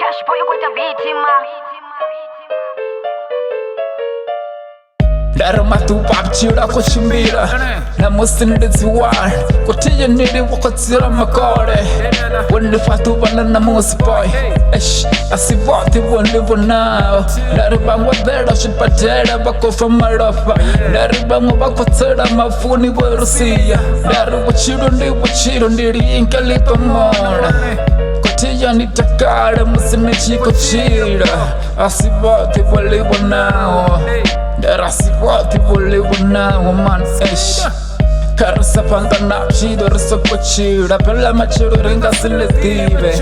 Cash boy kuita bitima. Daruma tu vhutshilo kuchimbira namusi ndidziwana kutiye ndiri wakodzera makore wondifa vana namusi boy asi voti vondivonawo ndari vamwe vela zvibhadhela vakofa malofa ndari vamwe vakotsera mafuni vorusiya ndari vhutshilo ndiri inkelipamona kutiya nditakala musi ndichikochila asi voti volivonawo Derasi voti volivonawo man Karisa panga napshido riso kuchira Pela machiro ringa siletive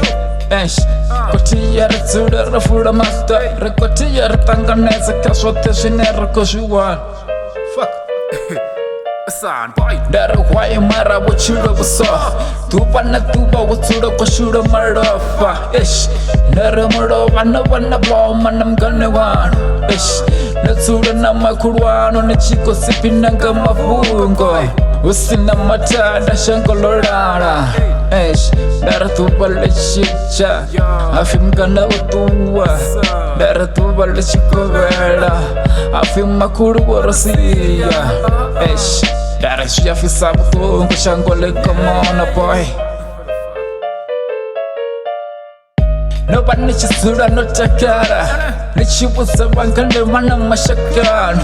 Kotiya ritsuda rafura masta Rekotiya ritanganeza kashote shinera koshuwan Fuck Dara wai mara vhutshilo vuso Tuva na tuva vhutshilo koshura malofa Dara mulova na vana voma na mgane wano Natsura na makulwano nechiko sipinanga mavungo Usina matanda shangololala Dara tuva lechicha Afi mgana utuwa Dara tuva lechikovela Afi makulu warosiya Dara shiyafisa vutungo shangole kamona boy Noba nichisura notakara Nichibuza vangane mana mashakano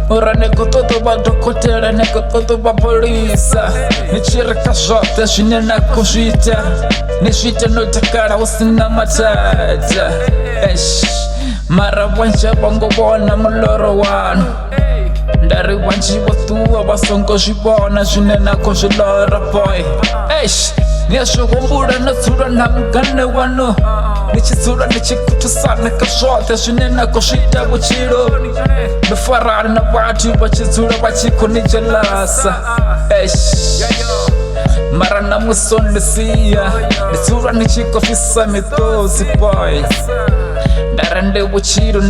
Ora nekototo vadokotela nekototo vapolisa Nichireka zvote zvinena kuzvita Nezvita notakara usina matata Mara wanja vangovona muloro wano Ndari wanji votuwa vasongo zvivona zvinena kuzvilora boy Nezvokumbura notsura na mugane wano Nichitsura nichikutusana kazvote zvinena kuzvita vhutshilo Nofarana na vatu vachitsura vachikunijelasa Mara namusondisiya Nitsura nichikofisa mitozi boy Ndara ndevhutshilo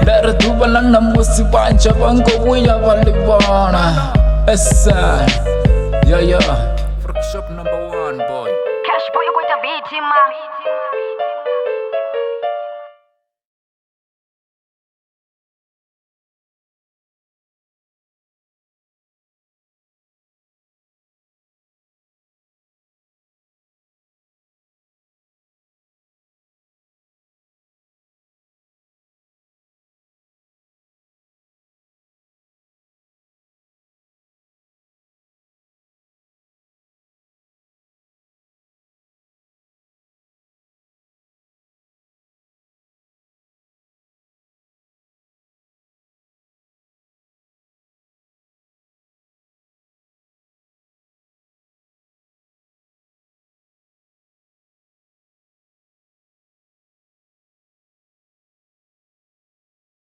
Ndara tuva na namusi vanja vangovuya valivona Cash boy kuita bitima.